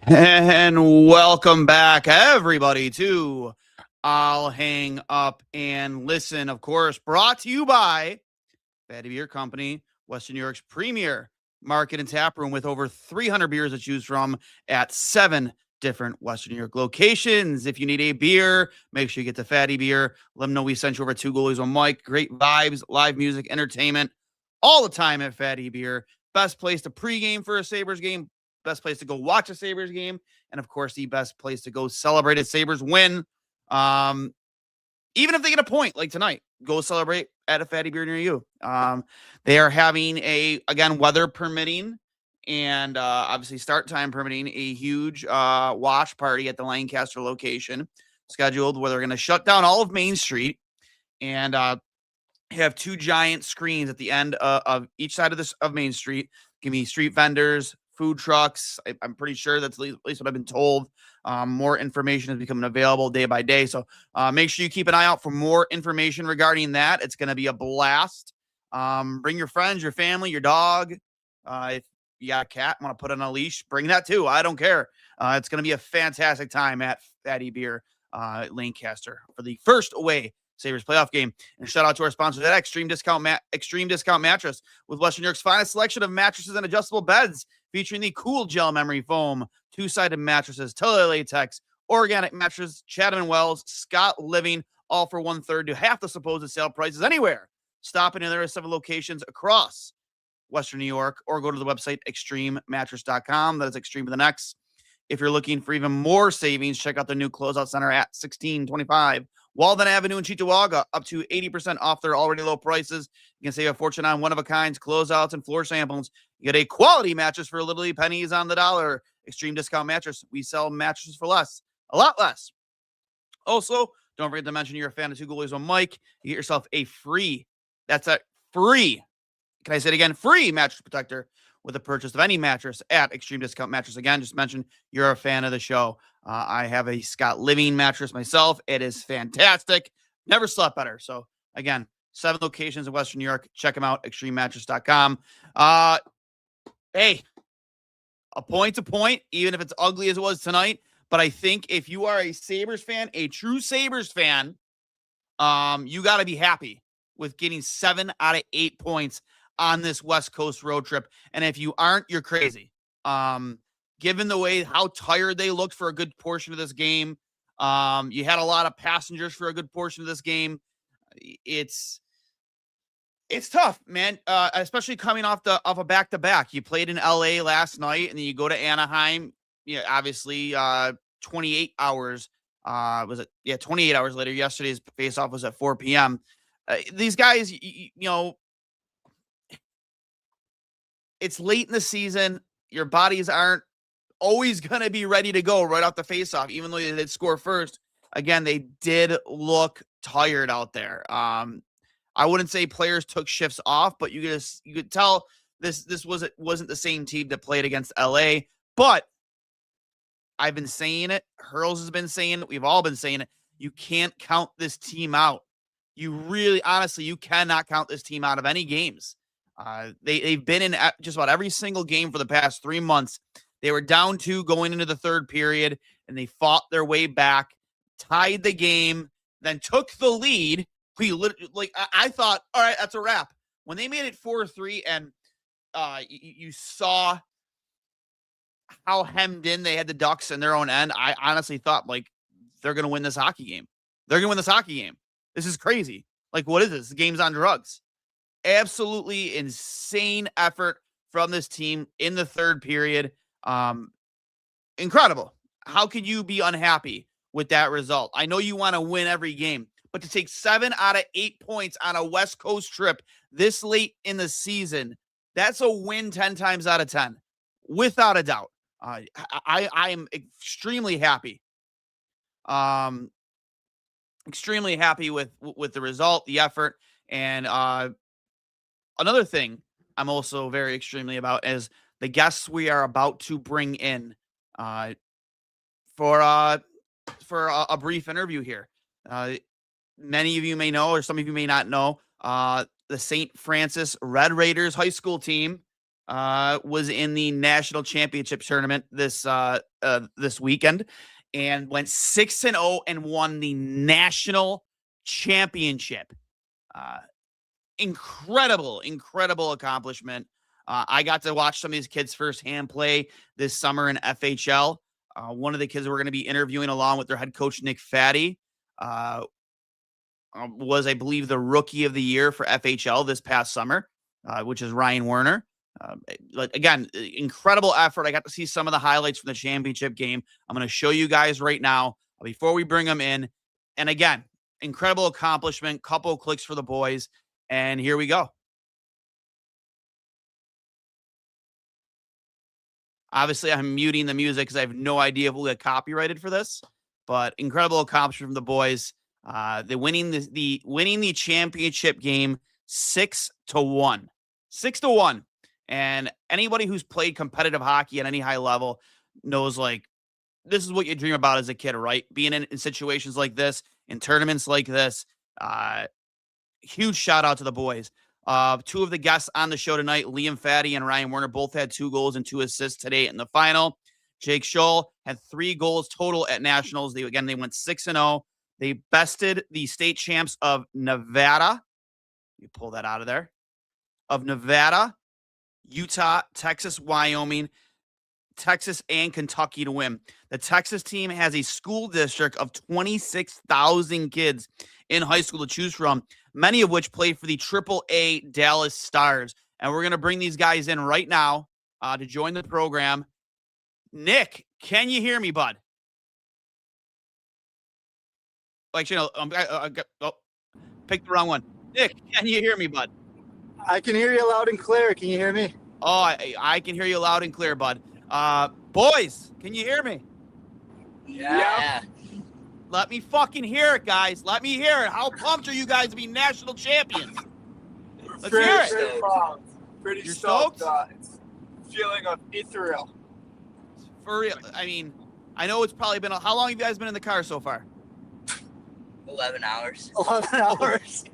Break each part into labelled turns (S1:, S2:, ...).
S1: And welcome back, everybody, to I'll Hang Up and Listen. Of course, brought to you by Fatty Beer Company, Western New York's premier market and tap room with over 300 beers to choose from at 7 different Western New York locations. If you need a beer, make sure you get the Fatty Beer. Let them know we sent you over 2 goalies on mic. Great vibes, live music, entertainment, all the time at Fatty Beer. Best place to pregame for a Sabres game. Best place to go watch a Sabres game. And, of course, the best place to go celebrate a Sabres win. Even if they get a point like tonight, go celebrate at a Fatty Beer near you. They are having again, weather permitting and obviously start time permitting, a huge watch party at the Lancaster location scheduled where they're going to shut down all of Main Street and have 2 giant screens at the end of each side of Main Street. Give me street vendors, food trucks. I'm pretty sure that's at least what I've been told. More information is becoming available day by day. So make sure you keep an eye out for more information regarding that. It's going to be a blast. Bring your friends, your family, your dog. If you got a cat, want to put on a leash, bring that too. I don't care. It's going to be a fantastic time at Fatty Beer Lancaster for the first away Sabres playoff game. And shout out to our sponsors at Extreme Discount Mattress, with Western New York's finest selection of mattresses and adjustable beds, featuring the cool gel memory foam, 2-sided mattresses, Tele Latex, organic mattress, Chatham & Wells, Scott Living, all for 1/3 to half the supposed sale prices anywhere. Stop in there are 7 locations across Western New York, or go to the website extrememattress.com. That is Extreme with an X. If you're looking for even more savings, check out the new closeout center at 1625 Walden Avenue in Cheektowaga, up to 80% off their already low prices. You can save a fortune on one-of-a-kinds, closeouts, and floor samples. You get a quality mattress for literally pennies on the dollar. Extreme Discount Mattress. We sell mattresses for less, a lot less. Also, don't forget to mention you're a fan of 2 goalies on mic. You get yourself a free, that's a free, can I say it again? Free mattress protector with the purchase of any mattress at Extreme Discount Mattress. Again, just mention you're a fan of the show. I have a Scott Living mattress myself. It is fantastic. Never slept better. So, again, 7 locations in Western New York. Check them out, extrememattress.com. Hey, a point to point, even if it's ugly as it was tonight. But I think if you are a Sabres fan, a true Sabres fan, you got to be happy with getting 7 out of 8 points on this West Coast road trip. And if you aren't, you're crazy. Given the way how tired they looked for a good portion of this game, you had a lot of passengers for a good portion of this game. It's tough, man. Especially coming off a back-to-back. You played in LA last night, and then you go to Anaheim. Yeah, obviously, 28 hours. Was it? Yeah, 28 hours later. Yesterday's face-off was at 4 p.m. These guys, you know, it's late in the season. Your bodies aren't always going to be ready to go right off the faceoff, even though they did score first. Again, they did look tired out there. I wouldn't say players took shifts off, but you could tell this wasn't the same team that played against LA. But I've been saying it. Hurls has been saying it. We've all been saying it. You can't count this team out. You really, honestly, you cannot count this team out of any games. They've been in just about every single game for the past 3 months. They were down 2 going into the third period, and they fought their way back, tied the game, then took the lead. I thought, all right, that's a wrap. When they made it 4-3, and you saw how hemmed in they had the Ducks in their own end, I honestly thought, like, they're going to win this hockey game. They're going to win this hockey game. This is crazy. Like, what is this? The game's on drugs. Absolutely insane effort from this team in the third period. Incredible. How could you be unhappy with that result? I know you want to win every game, but to take 7 out of 8 points on a West Coast trip this late in the season, that's a win 10 times out of 10, without a doubt. I am extremely happy. Extremely happy with the result, the effort, and another thing I'm also very extremely about is the guests we are about to bring in for a brief interview here. Many of you may know, or some of you may not know, the St. Francis Red Raiders high school team was in the national championship tournament this weekend and went 6-0 and won the national championship. Incredible accomplishment. I got to watch some of these kids firsthand play this summer in FHL. One of the kids we're going to be interviewing along with their head coach, Nick Fatty, was, I believe, the rookie of the year for FHL this past summer, which is Ryan Werner. Again, incredible effort. I got to see some of the highlights from the championship game. I'm going to show you guys right now before we bring them in. And again, incredible accomplishment, couple of clicks for the boys. And here we go. Obviously, I'm muting the music because I have no idea if we'll get copyrighted for this. But incredible accomplishment from the boys. They're winning the championship game 6-1. 6-1. And anybody who's played competitive hockey at any high level knows, like, this is what you dream about as a kid, right? Being in situations like this, in tournaments like this. Huge shout out to the boys. Two of the guests on the show tonight, Liam Fatty and Ryan Werner, both had 2 goals and 2 assists today in the final. Jake Scholl had 3 goals total at nationals. They went 6-0. They bested the state champs of Nevada. You pull that out of there. Of Nevada, Utah, Texas, Wyoming, Texas, and Kentucky to win. The Texas team has a school district of 26,000 kids in high school to choose from, many of which play for the AAA Dallas Stars. And we're going to bring these guys in right now to join the program. Nick, can you hear me, bud? Actually, no, picked the wrong one. Nick, can you hear me, bud?
S2: I can hear you loud and clear. Can you hear me?
S1: Oh, I can hear you loud and clear, bud. Boys, can you hear me?
S2: Yeah.
S1: Let me fucking hear it, guys. Let me hear it. How pumped are you guys to be national champions? Let's hear it.
S2: Pretty
S1: You're
S2: stoked.
S1: stoked?
S2: It's a feeling of ethereal.
S1: For real. I mean, I know it's probably been how long have you guys been in the car so far?
S3: 11 hours.
S2: 11 hours.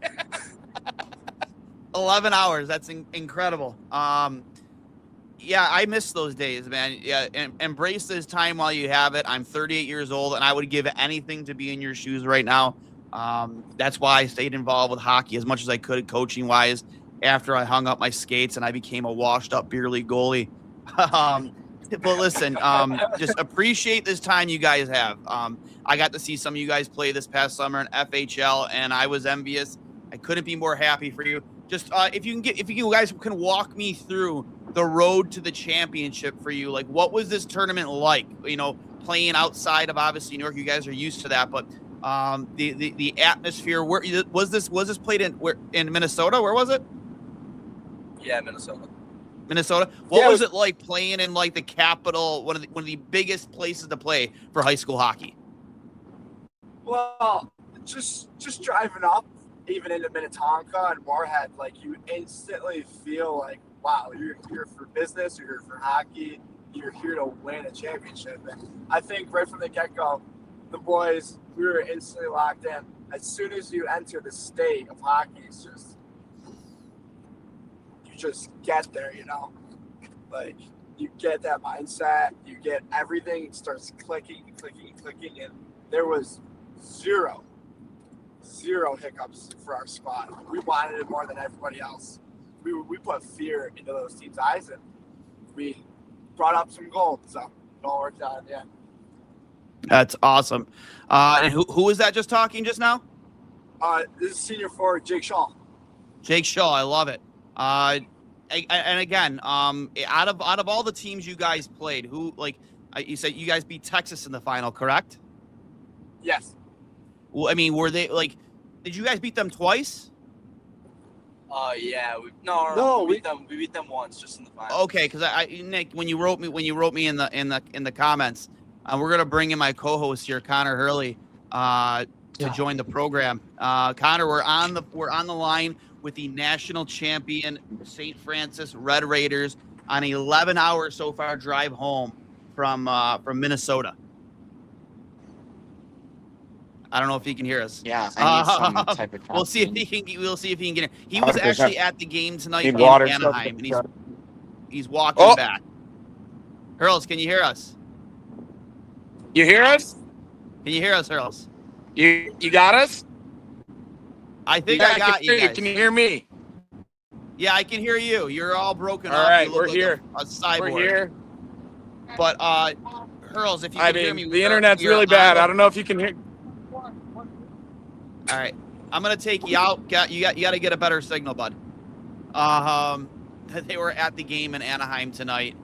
S1: 11 hours. That's incredible. Yeah, I miss those days, man. Yeah, embrace this time while you have it. I'm 38 years old, and I would give anything to be in your shoes right now. That's why I stayed involved with hockey as much as I could, coaching-wise, after I hung up my skates and I became a washed-up beer league goalie. But listen, just appreciate this time you guys have. I got to see some of you guys play this past summer in FHL, and I was envious. I couldn't be more happy for you. Just if you guys can walk me through the road to the championship for you. Like, what was this tournament like? You know, playing outside of obviously New York, you guys are used to that, but the atmosphere. Where was this played in Minnesota? Where was it?
S3: Yeah, Minnesota.
S1: Minnesota. What was it like playing in like the capital, one of the biggest places to play for high school hockey?
S2: Well, just driving up, even into Minnetonka and Moorhead, like you instantly feel like, wow, you're here for business, you're here for hockey, you're here to win a championship. And I think right from the get-go, the boys, we were instantly locked in. As soon as you enter the state of hockey, it's just, you just get there, you know? Like, you get that mindset, you get everything starts clicking, and there was zero hiccups for our squad. We wanted it more than everybody else. We put fear into those teams' eyes, and we brought up some gold, so it all worked out in the end.
S1: That's awesome. And who was that just talking just now?
S2: This is senior forward Jake Shaw.
S1: Jake Shaw, I love it. And again, out of all the teams you guys played, who, like you said, you guys beat Texas in the final, correct?
S2: Yes.
S1: Well, I mean, were they like? Did you guys beat them twice?
S3: Yeah. We beat them once, just in the final.
S1: Okay, because Nick, when you wrote me in the comments, we're gonna bring in my co-host here, Connor Hurley, to join the program. Connor, we're on the line with the national champion St. Francis Red Raiders on an 11-hour so far drive home from Minnesota. I don't know if he can hear us.
S4: Yeah, I need some type of.
S1: We'll see if he can get it. He was actually at the game tonight in
S4: water,
S1: Anaheim. And He's walking back. Hurls, can you hear us?
S5: You hear us?
S1: Can you hear us, Hurls?
S5: You got us?
S1: I think I got you guys.
S5: Can you hear me?
S1: Yeah, I can hear you. You're all broken up.
S5: All right,
S1: you look
S5: we're
S1: like
S5: here.
S1: A cyborg.
S5: We're here.
S1: But Hurls, if you can hear me,
S5: the internet's really bad. I don't know if you can hear.
S1: All right, I'm gonna take you out. You got to get a better signal, bud. They were at the game in Anaheim tonight.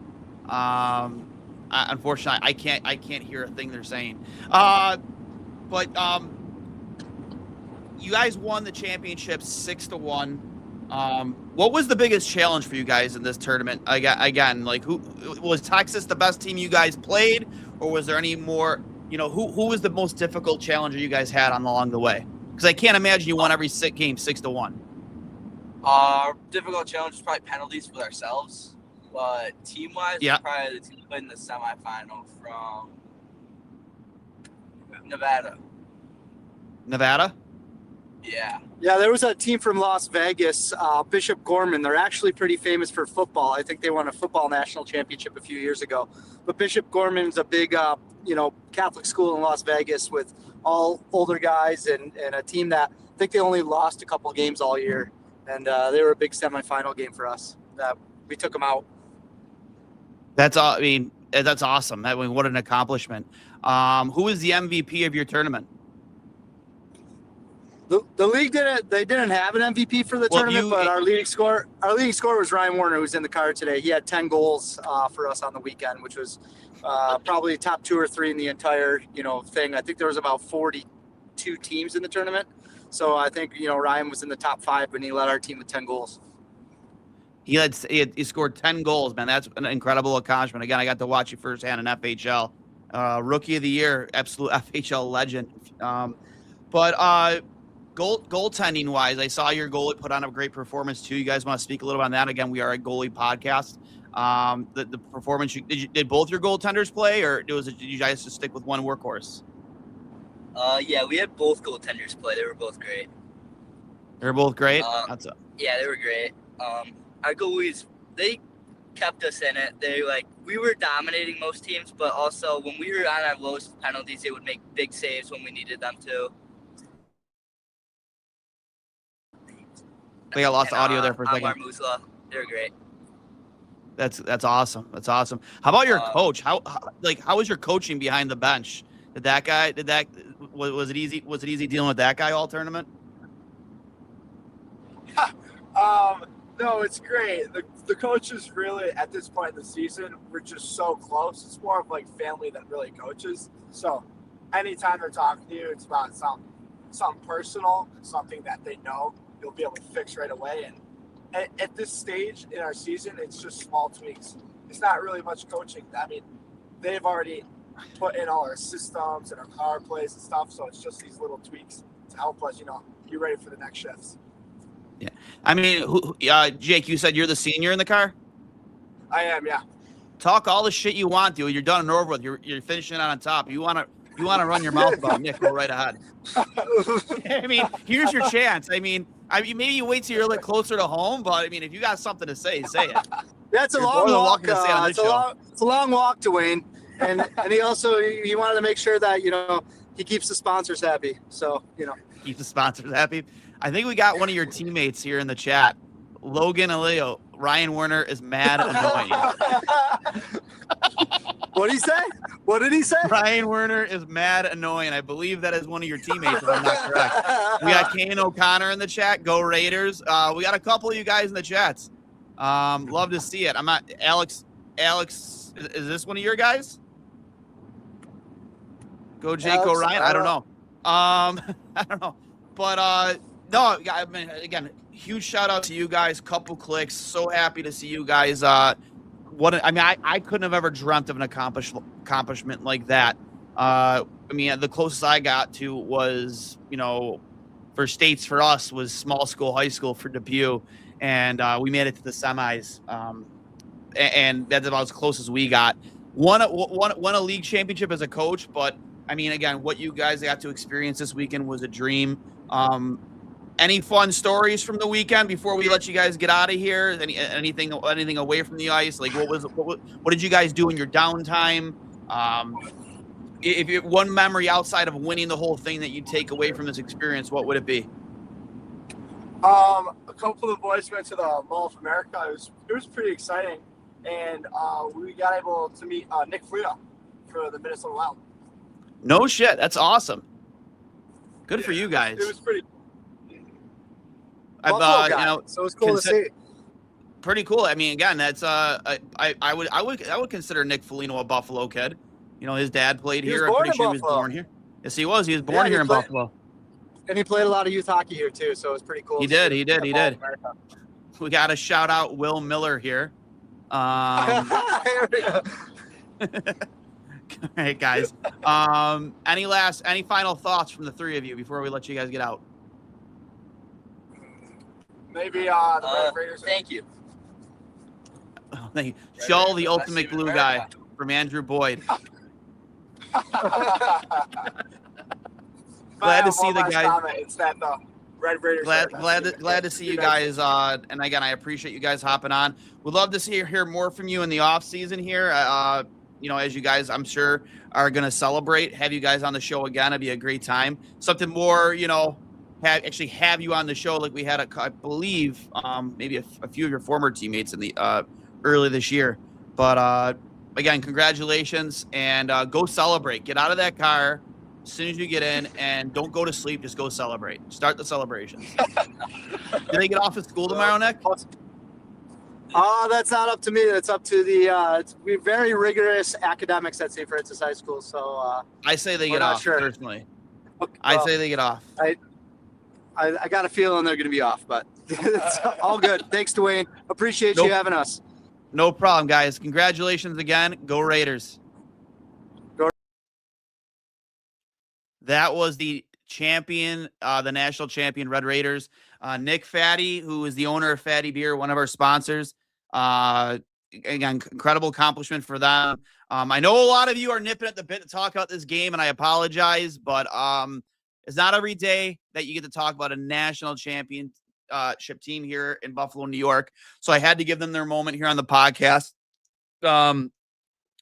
S1: Unfortunately, I can't hear a thing they're saying. But you guys won the championship 6-1. What was the biggest challenge for you guys in this tournament? Again, like who was Texas the best team you guys played, or was there any more? Who was the most difficult challenger you guys had along the way? Because I can't imagine you won every game 6-1.
S3: Our difficult challenge was probably penalties with ourselves, but team-wise, probably the team played in the semifinal from Nevada.
S1: Nevada?
S3: Yeah.
S2: Yeah, there was a team from Las Vegas, Bishop Gorman. They're actually pretty famous for football. I think they won a football national championship a few years ago. But Bishop Gorman's a big, Catholic school in Las Vegas with all older guys and a team that I think they only lost a couple games all year. And they were a big semifinal game for us. We took them out.
S1: That's awesome. What an accomplishment. Who was the MVP of your tournament?
S2: The league didn't have an MVP for the tournament, but our leading scorer was Ryan Warner, who's in the car today. He had 10 goals for us on the weekend, which was probably top 2 or 3 in the entire thing. I think there was about 42 teams in the tournament, so I think Ryan was in the top 5 when he led our team with 10 goals.
S1: He scored 10 goals, man. That's an incredible accomplishment. Again, I got to watch you firsthand in FHL. Rookie of the year, absolute FHL legend. But goaltending wise, I saw your goalie put on a great performance too. You guys want to speak a little on that? Again, we are a goalie podcast. The performance, did both your goaltenders play, or did you guys just stick with one workhorse?
S3: Yeah, we had both goaltenders play. They were both great.
S1: They were both great?
S3: Yeah, they were great. Our goalies, they kept us in it. We were dominating most teams, but also when we were on our lowest penalties, they would make big saves when we needed them to.
S1: I lost audio there for a second.
S3: They were great.
S1: That's awesome. That's awesome. How about your coach? How was your coaching behind the bench? Was it easy? Was it easy dealing with that guy all tournament?
S2: No, it's great. The coaches really, at this point in the season, we're just so close. It's more of like family than really coaches. So anytime they're talking to you, it's about something personal, something that they know you'll be able to fix right away. And at this stage in our season, it's just small tweaks. It's not really much coaching. I mean, they've already put in all our systems and our power plays and stuff, so it's just these little tweaks to help us, be ready for the next shifts.
S1: Yeah. I mean, Jake, you said you're the senior in the car?
S2: I am, yeah.
S1: Talk all the shit you want, dude. You're done and over with. You're finishing on top. You want to run your mouth about Nick, go right ahead. I mean, here's your chance. I mean, maybe you wait till you're a little closer to home, but I mean, if you got something to say, say it.
S2: That's a long walk. It's a long walk, Duane. And he also he wanted to make sure that he keeps the sponsors happy. So
S1: keep the sponsors happy. I think we got one of your teammates here in the chat, Logan Aleo. Ryan Werner is mad annoying.
S2: What did he say? What did he say?
S1: Ryan Werner is mad annoying. I believe that is one of your teammates, if I'm not correct. We got Kane O'Connor in the chat. Go Raiders. We got a couple of you guys in the chats. Love to see it. I'm not Alex. Is this one of your guys? Go Jake O'Ryan. I don't know. I don't know. But no, I mean, again, huge shout out to you guys. Couple clicks. So happy to see you guys. I couldn't have ever dreamt of an accomplishment like that. I mean, the closest I got to was, for states for us was small school, high school for Depew, and we made it to the semis. And that's about as close as we got. Won a league championship as a coach, but I mean, again, what you guys got to experience this weekend was a dream. Any fun stories from the weekend before we let you guys get out of here? Anything away from the ice? Like what did you guys do in your downtime? If you one memory outside of winning the whole thing that you take away from this experience, what would it be?
S2: A couple of the boys went to the Mall of America. It was pretty exciting, and we got able to meet Nick Foligno for the Minnesota Wild.
S1: No shit, that's awesome. Good for you guys.
S2: It was pretty.
S1: I've
S2: so it was cool to see.
S1: Pretty cool. I mean, again, that's I would consider Nick Foligno a Buffalo kid. You know, his dad played here. I'm pretty sure he was born here. Yes, he was. He was born here in Buffalo.
S2: And he played a lot of youth hockey here too, so it was pretty cool.
S1: He did. We got to shout out Will Miller here.
S2: Here we go.
S1: All right, guys. Any final thoughts from the three of you before we let you guys get out?
S2: Maybe the Red Raiders.
S3: Thank you.
S1: Oh, thank you. Joel, the ultimate glue guy from Andrew Boyd. Glad to see the guys.
S2: It's that the Red Raiders.
S1: Glad to see you guys. And again, I appreciate you guys hopping on. We'd love to hear more from you in the off season here. You know, as you guys, I'm sure, are going to celebrate. Have you guys on the show again. It'd be a great time. Something more, you know, have you on the show like we had, I believe, maybe a few of your former teammates in the early this year. But again, congratulations, and go celebrate. Get out of that car as soon as you get in, and don't go to sleep. Just go celebrate. Start the celebrations. Do they get off at school tomorrow, Nick?
S2: That's not up to me. That's up to the we're very rigorous academics at St. Francis High School. So
S1: I say they get off, personally.
S2: Okay,
S1: I say they get off.
S2: I got a feeling they're going to be off, but it's all good. Thanks, Duane. Appreciate you having us.
S1: No problem, guys. Congratulations again. Go Raiders.
S2: Go.
S1: That was the champion, the national champion Red Raiders. Nick Fatty, who is the owner of Fatty Beer, one of our sponsors. Again, incredible accomplishment for them. I know a lot of you are nipping at the bit to talk about this game, and I apologize, but it's not every day that you get to talk about a national championship team here in Buffalo, New York. So I had to give them their moment here on the podcast. And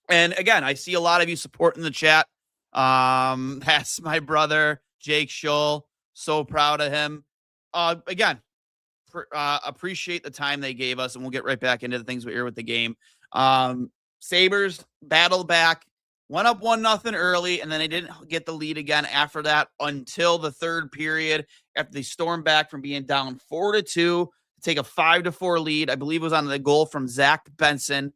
S1: again, I see a lot of you supporting the chat. That's my brother, Jake Scholl. So proud of him. Again, appreciate the time they gave us, and we'll get right back into the things we hear with the game. Sabres battled back, went up 1-0 early, and then they didn't get the lead again after that until the third period, after they stormed back from being down 4-2 to take a 5-4 lead. I believe it was on the goal from Zach Benson.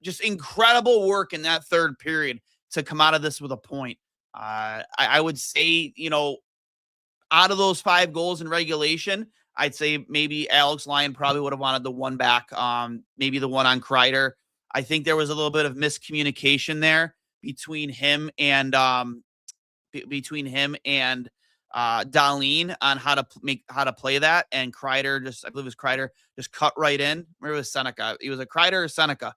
S1: Just incredible work in that third period to come out of this with a point. I would say, you know, out of those 5 goals in regulation, I'd say maybe Alex Lyon probably would have wanted the one back, maybe the one on Kreider. I think there was a little bit of miscommunication there between him and Darlene on how to play that. And Kreider I believe it was Kreider, just cut right in. Remember it was Seneca. It was a Kreider or Seneca,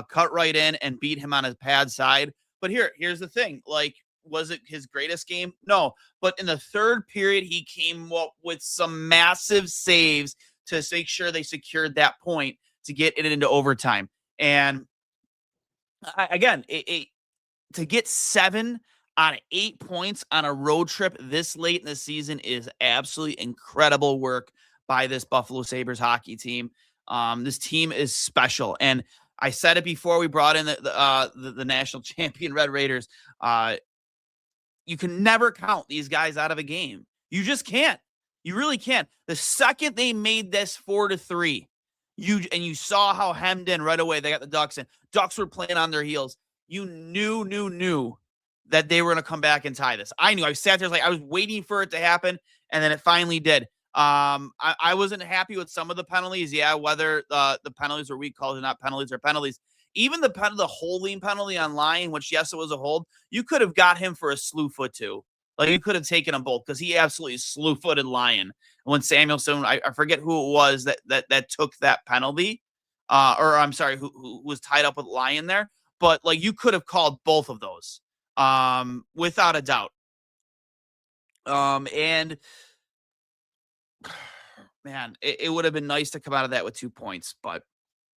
S1: cut right in and beat him on his pad side. But here's the thing. Like, was it his greatest game? No. But in the third period, he came up with some massive saves to make sure they secured that point to get it into overtime. And again, to get 7 out of 8 points on a road trip this late in the season is absolutely incredible work by this Buffalo Sabres hockey team. This team is special. And I said it before we brought in the national champion Red Raiders. You can never count these guys out of a game. You just can't. You really can't. The second they made this 4-3, you saw how hemmed in right away. They got the Ducks in. Ducks were playing on their heels. You knew that they were going to come back and tie this. I knew. I sat there I was waiting for it to happen, and then it finally did. I wasn't happy with some of the penalties. Yeah, whether the penalties were weak calls or not penalties or penalties. Even the holding penalty on Lyon, which, yes, it was a hold, you could have got him for a slew foot too. Like, you could have taken them both because he absolutely slew-footed Lyon. When Samuelson, I forget who it was that took that penalty, or I'm sorry, who was tied up with Lyon there. But, like, you could have called both of those without a doubt. And Man, it would have been nice to come out of that with 2 points, but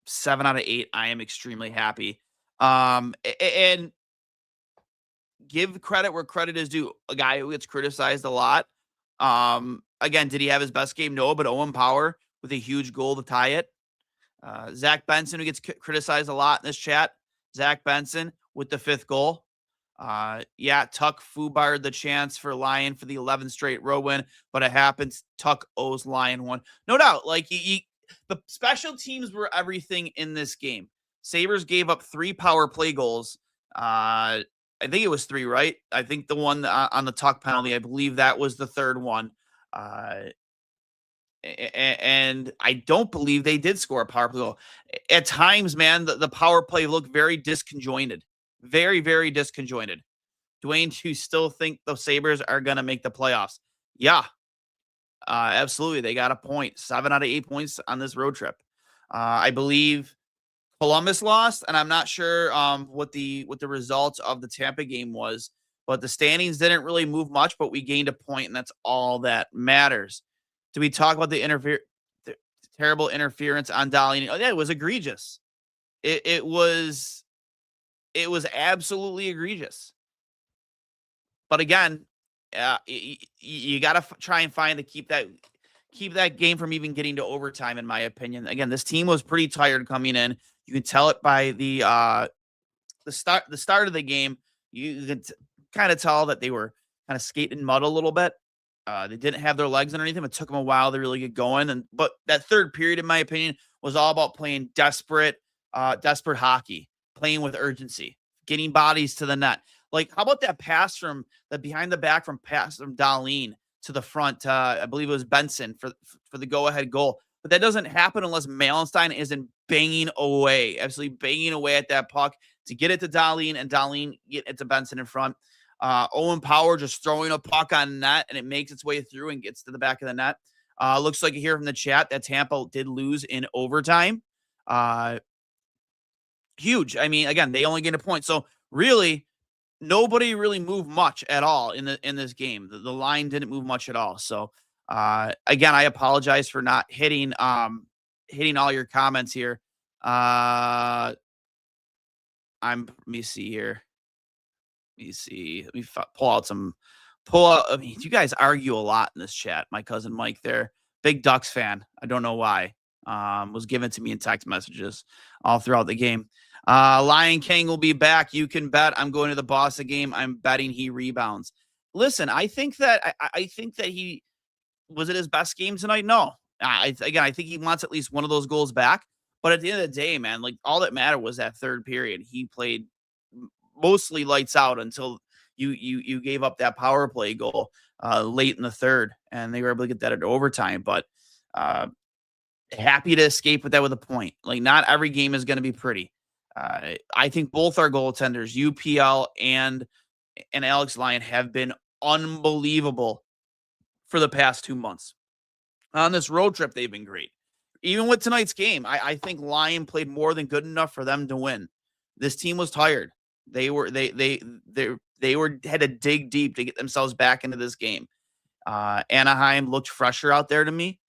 S1: 7 out of 8, I am extremely happy. And give credit where credit is due. A guy who gets criticized a lot. Again, did he have his best game? No, but Owen Power with a huge goal to tie it. Zach Benson, who gets criticized a lot in this chat. Zach Benson with the 5th goal. Yeah, Tuck foobarred the chance for Lyon for the 11th straight road win, but it happens. Tuck owes Lyon one. No doubt. Like, the special teams were everything in this game. Sabres gave up 3 power play goals. I think it was 3, right? I think the one on the Tuck penalty, I believe that was the 3rd one. And I don't believe they did score a power play goal. At times, man, the power play looked very disconjointed. Very, very disconjointed. Duane, do you still think the Sabres are going to make the playoffs? Yeah, absolutely. They got a point. 7 out of 8 points on this road trip. I believe Columbus lost, and I'm not sure what the results of the Tampa game was, but the standings didn't really move much, but we gained a point, and that's all that matters. Do we talk about the terrible interference on Dahlin? Oh, yeah, it was egregious. It was absolutely egregious. But again, you got to try and find to keep that game from even getting to overtime, in my opinion. Again, this team was pretty tired coming in. You can tell it by the start of the game. You can kind of tell that they were kind of skating mud a little bit. They didn't have their legs underneath them. It took them a while to really get going. But that third period, in my opinion, was all about playing desperate hockey, playing with urgency, getting bodies to the net. Like, how about that pass from the behind the back from Dahlin to the front? I believe it was Benson for the go-ahead goal. But that doesn't happen unless Malenstein isn't banging away, absolutely banging away at that puck to get it to Dahlin, and Dahlin get it to Benson in front. Owen Power just throwing a puck on net, and it makes its way through and gets to the back of the net. Looks like you hear from the chat that Tampa did lose in overtime. Huge. I mean, again, they only gained a point. So really, nobody really moved much at all in this game. The line didn't move much at all. So again, I apologize for not hitting all your comments here. Let me see here. Let me pull out. I mean, you guys argue a lot in this chat. My cousin Mike there, big Ducks fan. I don't know why. Was given to me in text messages all throughout the game. Lion King will be back. You can bet. I'm going to the Boston game. I'm betting he rebounds. Listen, I think that he was it his best game tonight. No, I think he wants at least one of those goals back. But at the end of the day, man, like, all that mattered was that third period. He played mostly lights out until you gave up that power play goal late in the third, and they were able to get that into overtime. But happy to escape with that with a point. Like, not every game is going to be pretty. I think both our goaltenders, UPL and Alex Lyon, have been unbelievable for the past 2 months. On this road trip, they've been great. Even with tonight's game, I think Lyon played more than good enough for them to win. This team was tired. They had to dig deep to get themselves back into this game. Anaheim looked fresher out there to me.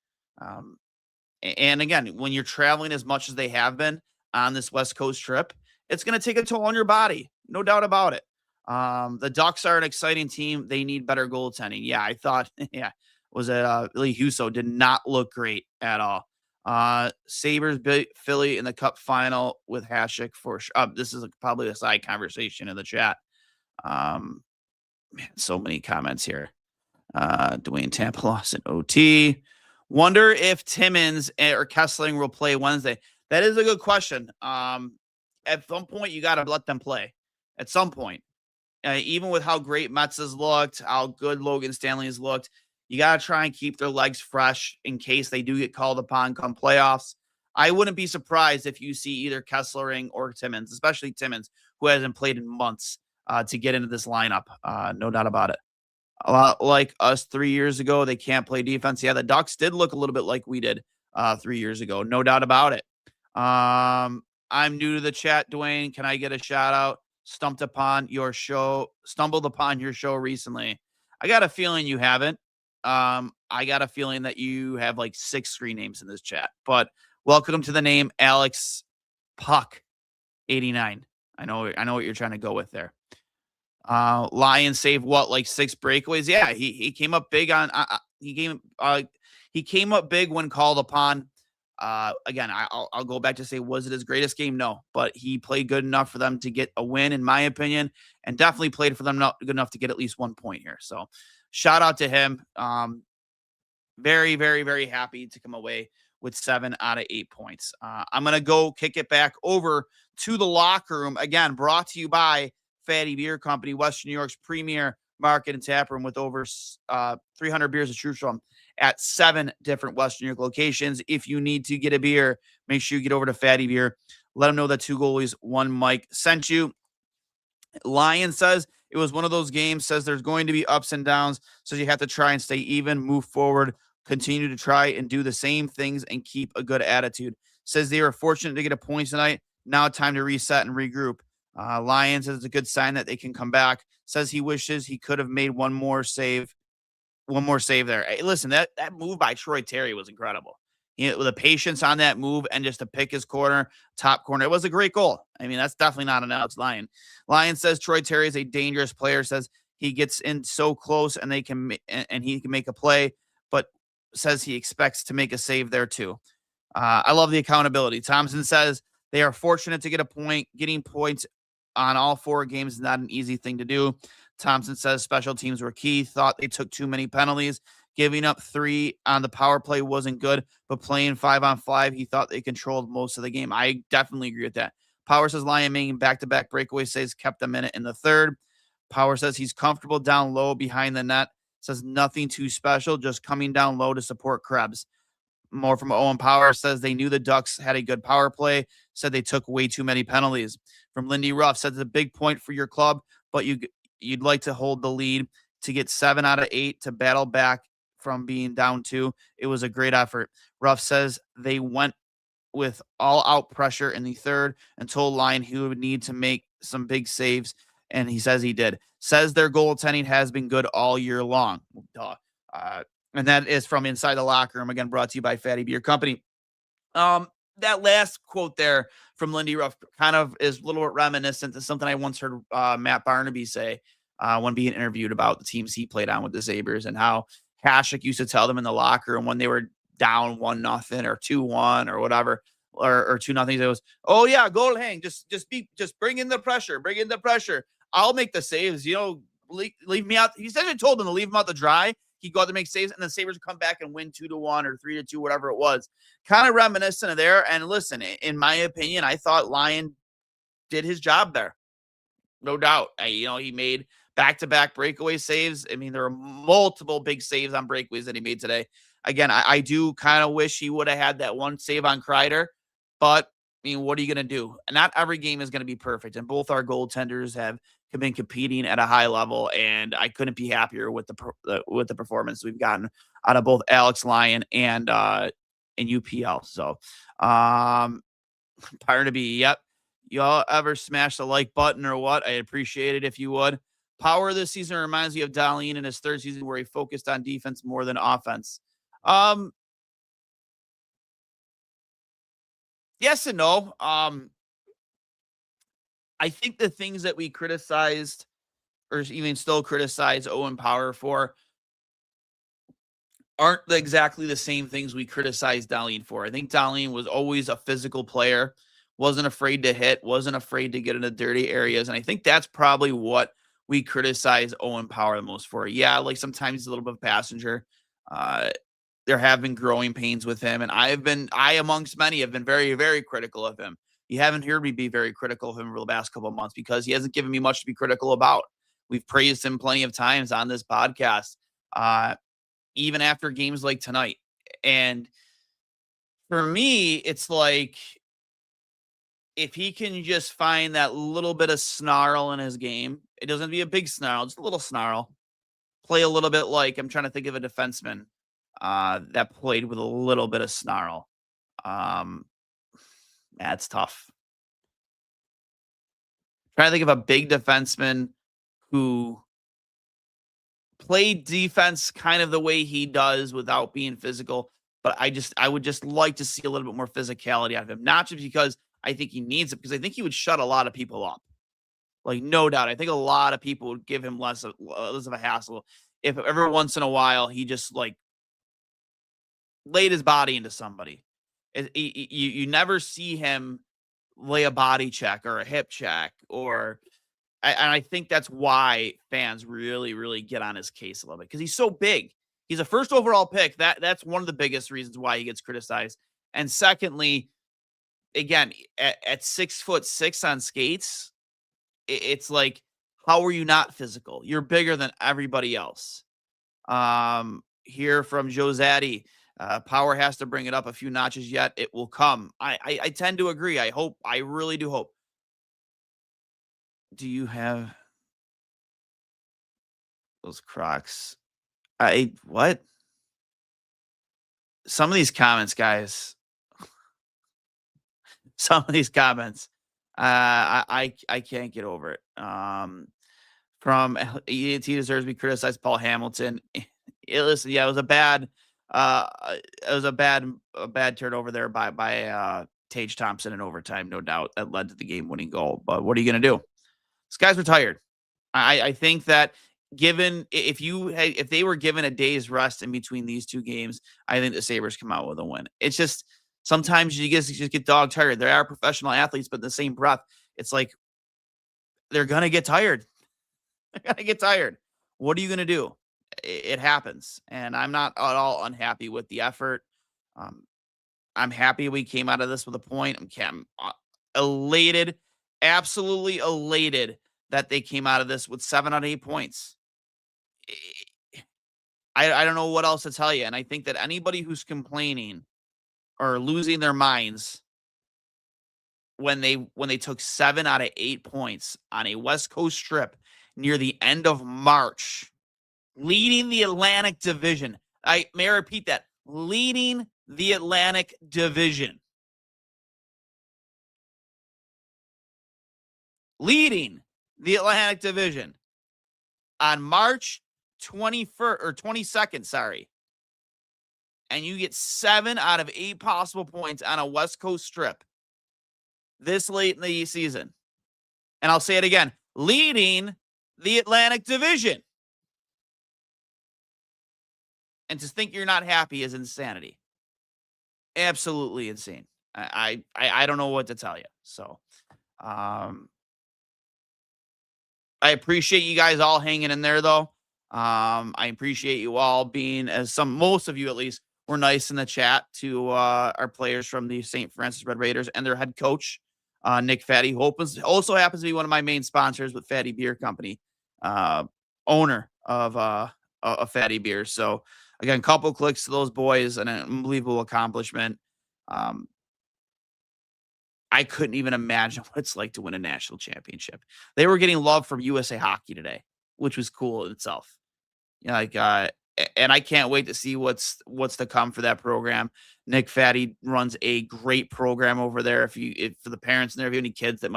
S1: And again, when you're traveling as much as they have been on this West Coast trip, it's going to take a toll on your body. No doubt about it. The Ducks are an exciting team. They need better goaltending. Yeah, I thought, was it Lee Husso did not look great at all. Sabres beat Philly in the Cup final with Hasek for this is probably a side conversation in the chat. Man, so many comments here. Duane, Tampa lost in OT. Wonder if Timmins or Kessling will play Wednesday. That is a good question. At some point, you got to let them play. At some point, even with how great Metz has looked, how good Logan Stanley has looked, you got to try and keep their legs fresh in case they do get called upon come playoffs. I wouldn't be surprised if you see either Kesslering or Timmins, especially Timmins, who hasn't played in months, to get into this lineup. No doubt about it. A lot like us 3 years ago, they can't play defense. Yeah, the Ducks did look a little bit like we did 3 years ago. No doubt about it. I'm new to the chat, Duane. Can I get a shout out? Stumbled upon your show recently. I got a feeling you haven't. I I got a feeling that you have like 6 screen names in this chat. But welcome to the name Alex Puck 89. I know what you're trying to go with there. Lions saved what, like 6 breakaways? Yeah, he came up big on he came up big when called upon. Again, I'll go back to say, was it his greatest game? No, but he played good enough for them to get a win, in my opinion, and definitely played for them good enough to get at least 1 point here. So shout out to him. Very, very, very happy to come away with 7 out of 8 points. I'm going to go kick it back over to the locker room. Again, brought to you by Fatty Beer Company, Western New York's premier market and tap room with over 300 beers to choose from at 7 different Western New York locations. If you need to get a beer, make sure you get over to Fatty Beer. Let them know that 2 goalies, 1 mic sent you. Lion says it was one of those games, says there's going to be ups and downs, so you have to try and stay even, move forward, continue to try and do the same things and keep a good attitude. Says they were fortunate to get a point tonight. Now time to reset and regroup. Lion says it's a good sign that they can come back. Says he wishes he could have made one more save there. Hey, listen, that move by Troy Terry was incredible. With the patience on that move and just to pick his corner, top corner, it was a great goal. I mean, that's definitely not an outs. Lion says Troy Terry is a dangerous player. Says he gets in so close and he can make a play, but says he expects to make a save there too. I love the accountability. Thompson says they are fortunate to get a point. Getting points on all 4 games is not an easy thing to do. Thompson says special teams were key. Thought they took too many penalties. Giving up 3 on the power play wasn't good, but playing 5-on-5, he thought they controlled most of the game. I definitely agree with that. Power says Lion making back-to-back breakaway saves kept them in it in the 3rd. Power says he's comfortable down low behind the net. Says nothing too special, just coming down low to support Krebs. More from Owen Power says they knew the Ducks had a good power play. Said they took way too many penalties. From Lindy Ruff says it's a big point for your club, but you'd like to hold the lead to get 7 out of 8 to battle back from being down 2. It was a great effort. Ruff says they went with all-out pressure in the 3rd and told Lion he would need to make some big saves, and he says he did. Says their goaltending has been good all year long. Duh. And that is from inside the locker room, again, brought to you by Fatty Beer Company. That last quote there from Lindy Ruff kind of is a little bit reminiscent to something I once heard Matt Barnaby say when being interviewed about the teams he played on with the Sabres and how Hasek used to tell them in the locker room when they were down 1-0 or 2-1 or whatever, or 2-0. He goes, "Oh yeah, goal hang. Just bring in the pressure. I'll make the saves. Leave me out." He said he told them to leave him out to dry. He go out to make saves, and the Sabres would come back and win 2-1 or 3-2, whatever it was. Kind of reminiscent of there. And listen, in my opinion, I thought Lion did his job there. No doubt. He made back-to-back breakaway saves. I mean, there are multiple big saves on breakaways that he made today. Again, I do kind of wish he would have had that one save on Kreider, but I mean, what are you going to do? Not every game is going to be perfect, and both our goaltenders have been competing at a high level, and I couldn't be happier with the performance we've gotten out of both Alex Lion and UPL. So, Barnaby, yep. Y'all ever smash the like button or what? I'd appreciate it if you would. Power this season reminds me of Duane in his 3rd season where he focused on defense more than offense. Yes and no. I think the things that we criticized or even still criticize Owen Power for aren't exactly the same things we criticize Duane for. I think Duane was always a physical player, wasn't afraid to hit, wasn't afraid to get into dirty areas. And I think that's probably what we criticize Owen Power the most for. Yeah, like sometimes he's a little bit of a passenger. There have been growing pains with him. And I, amongst many, have been very, very critical of him. You haven't heard me be very critical of him over the past couple of months because he hasn't given me much to be critical about. We've praised him plenty of times on this podcast, even after games like tonight. And for me, it's like, if he can just find that little bit of snarl in his game, it doesn't have to be a big snarl, just a little snarl. Play a little bit like, I'm trying to think of a defenseman that played with a little bit of snarl. That's tough. Trying to think of a big defenseman who play defense kind of the way he does without being physical. But I would just like to see a little bit more physicality out of him. Not just because I think he needs it, because I think he would shut a lot of people up. Like, no doubt. I think a lot of people would give him less of a hassle if every once in a while he just like laid his body into somebody. You never see him lay a body check or a hip check, and I think that's why fans really, really get on his case a little bit, because he's so big. He's a first overall pick. That's one of the biggest reasons why he gets criticized. And secondly, again, at 6'6" on skates, it's like, how are you not physical? You're bigger than everybody else. Here from Joe Zaddy, Power has to bring it up a few notches yet. It will come. I tend to agree. I really do hope. Do you have those Crocs? What? Some of these comments, guys. Some of these comments, I can't get over it. From EAT deserves to be criticized. Paul Hamilton. Listen, yeah, it was a bad turnover there by Tage Thompson in overtime, no doubt. That led to the game-winning goal. But what are you going to do? These guys were tired. I think that if they were given a day's rest in between these two games, I think the Sabres come out with a win. It's just sometimes you just get dog tired. They are professional athletes, but in the same breath, it's like they're gonna get tired. They're gonna get tired. What are you gonna do? It happens, and I'm not at all unhappy with the effort. I'm happy we came out of this with a point. I'm elated, absolutely elated that they came out of this with 7 out of 8 points. I don't know what else to tell you. And I think that anybody who's complaining or losing their minds when they took 7 out of 8 points on a West Coast trip near the end of March, leading the Atlantic Division. May I repeat that? Leading the Atlantic Division. Leading the Atlantic Division on March 21st or 22nd, sorry. And you get 7 out of 8 possible points on a West Coast trip this late in the season. And I'll say it again, leading the Atlantic Division. And to think you're not happy is insanity. Absolutely insane. I don't know what to tell you. So, I appreciate you guys all hanging in there, though. I appreciate you all being, most of you at least, were nice in the chat to our players from the St. Francis Red Raiders and their head coach, Nick Fatty, who also happens to be one of my main sponsors with Fatty Beer Company, owner of Fatty Beer. So, again, couple clicks to those boys, an unbelievable accomplishment. I couldn't even imagine what it's like to win a national championship. They were getting love from USA Hockey today, which was cool in itself. And I can't wait to see what's to come for that program. Nick Fatty runs a great program over there. If for the parents in there, if you have any kids that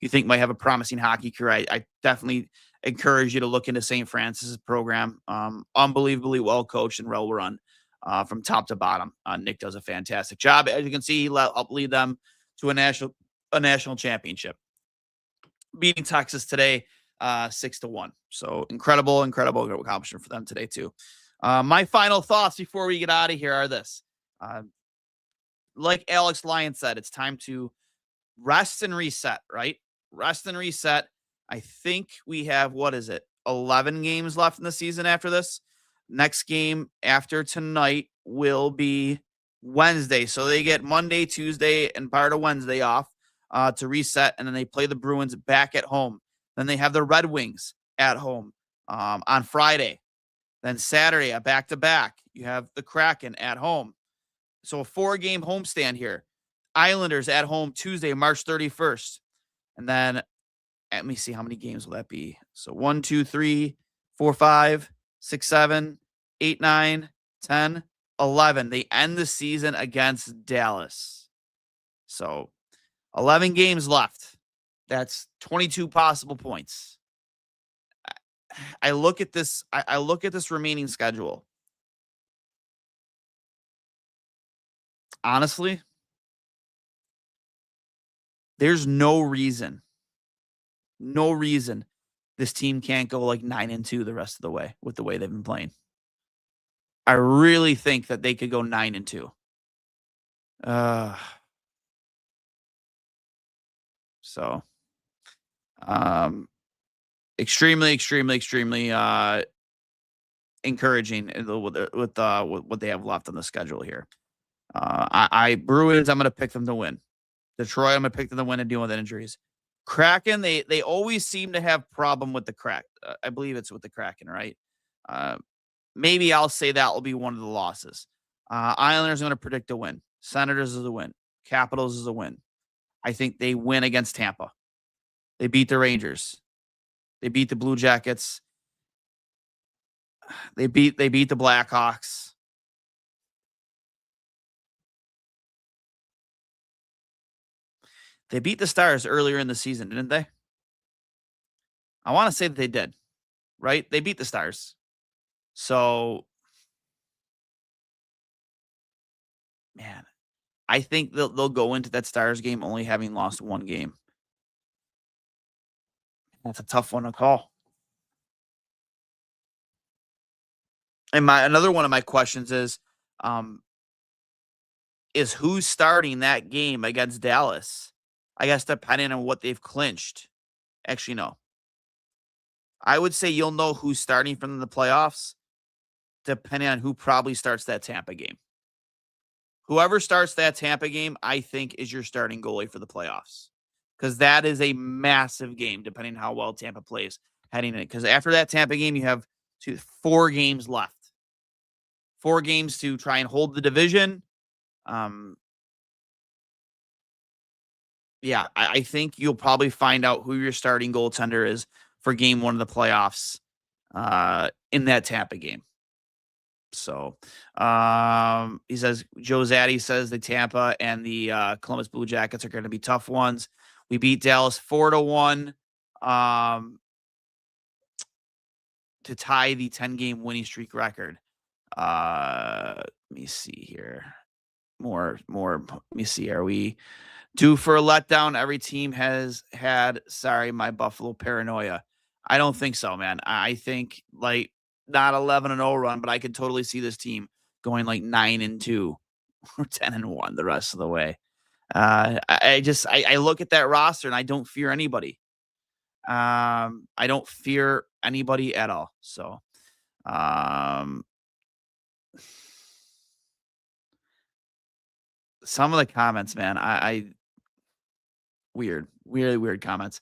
S1: you think might have a promising hockey career, I definitely encourage you to look into St. Francis's program. Unbelievably well coached and well run from top to bottom. Nick does a fantastic job. As you can see, he helped lead them to a national championship, beating Texas today 6-1. So incredible accomplishment for them today too. My final thoughts before we get out of here are this. Like Alex Lyon said, it's time to rest and reset, right? Rest and reset. I think we have, 11 games left in the season after this. Next game after tonight will be Wednesday. So they get Monday, Tuesday, and part of Wednesday off to reset, and then they play the Bruins back at home. Then they have the Red Wings at home on Friday. Then Saturday, a back-to-back. You have the Kraken at home. So a 4-game homestand here. Islanders at home Tuesday, March 31st. And then, let me see, how many games will that be? So 1, 2, 3, 4, 5, 6, 7, 8, 9, 10, 11. They end the season against Dallas. So 11 games left. That's 22 possible points. I look at this. I look at this remaining schedule. Honestly, there's no reason this team can't go like 9-2 the rest of the way with the way they've been playing. I really think that they could go 9-2. So, extremely encouraging with what they have left on the schedule here. Bruins, I'm going to pick them to win. Detroit, I'm going to pick them to win and deal with injuries. Kraken, they always seem to have problem with the Kraken. I believe it's with the Kraken, right? Maybe I'll say that will be one of the losses. Islanders, I'm going to predict a win. Senators is a win. Capitals is a win. I think they win against Tampa. They beat the Rangers. They beat the Blue Jackets. They beat the Blackhawks. They beat the Stars earlier in the season, didn't they? I want to say that they did, right? They beat the Stars. So, man, I think they'll go into that Stars game only having lost one game. That's a tough one to call. And another one of my questions is who's starting that game against Dallas? I guess depending on what they've clinched. Actually, no. I would say you'll know who's starting from the playoffs depending on who probably starts that Tampa game. Whoever starts that Tampa game, I think, is your starting goalie for the playoffs. Because that is a massive game, depending on how well Tampa plays heading in. Because after that Tampa game, you have 4 games left. 4 games to try and hold the division. Yeah, I think you'll probably find out who your starting goaltender is for game 1 of the playoffs in that Tampa game. So he says, Joe Zaddy says the Tampa and the Columbus Blue Jackets are going to be tough ones. We beat Dallas 4-1 to tie the 10-game winning streak record. Let me see here. More. Let me see. Are we due for a letdown? Every team has had, sorry, my Buffalo paranoia. I don't think so, man. I think like not 11-0 run, but I could totally see this team going like 9-2 or 10-1 the rest of the way. I look at that roster and I don't fear anybody. I don't fear anybody at all. So, some of the comments, man, weird comments.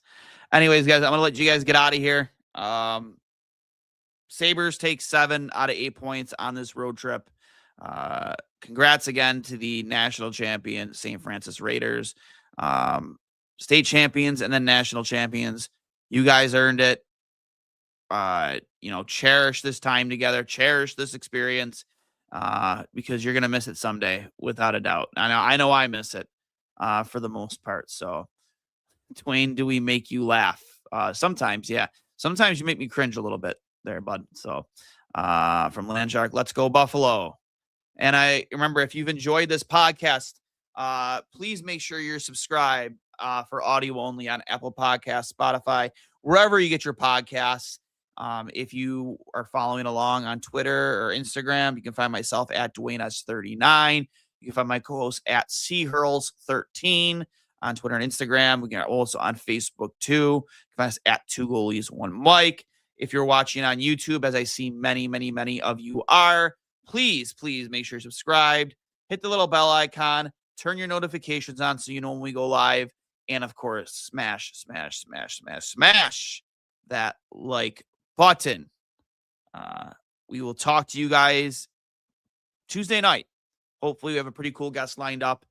S1: Anyways, guys, I'm going to let you guys get out of here. Sabres take 7 out of 8 points on this road trip. Congrats again to the national champion, St. Francis Raiders, state champions, and then national champions. You guys earned it. Cherish this time together, cherish this experience, because you're going to miss it someday, without a doubt. I know I miss it, for the most part. So, Duane, do we make you laugh? Sometimes, yeah. Sometimes you make me cringe a little bit there, bud. So, from Landshark, let's go Buffalo. And I remember, if you've enjoyed this podcast, please make sure you're subscribed for audio only on Apple Podcasts, Spotify, wherever you get your podcasts. If you are following along on Twitter or Instagram, you can find myself at DuaneS39. You can find my co-host at CHurls13 on Twitter and Instagram. We can also on Facebook too. You can find us at 2 Goalies 1 Mike. If you're watching on YouTube, as I see many of you are, please make sure you're subscribed. Hit the little bell icon. Turn your notifications on so you know when we go live. And, of course, smash that like button. We will talk to you guys Tuesday night. Hopefully, we have a pretty cool guest lined up.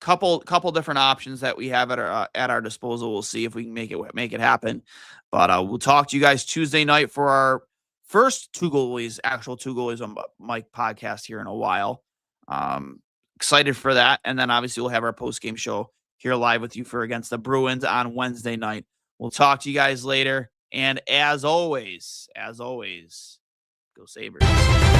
S1: Couple different options that we have at our disposal. We'll see if we can make it happen. But we'll talk to you guys Tuesday night for our first actual two goalies on Mike podcast here in a while. Excited for that. And then obviously we'll have our post-game show here live with you for against the Bruins on Wednesday night. We'll talk to you guys later. And as always, go Sabres.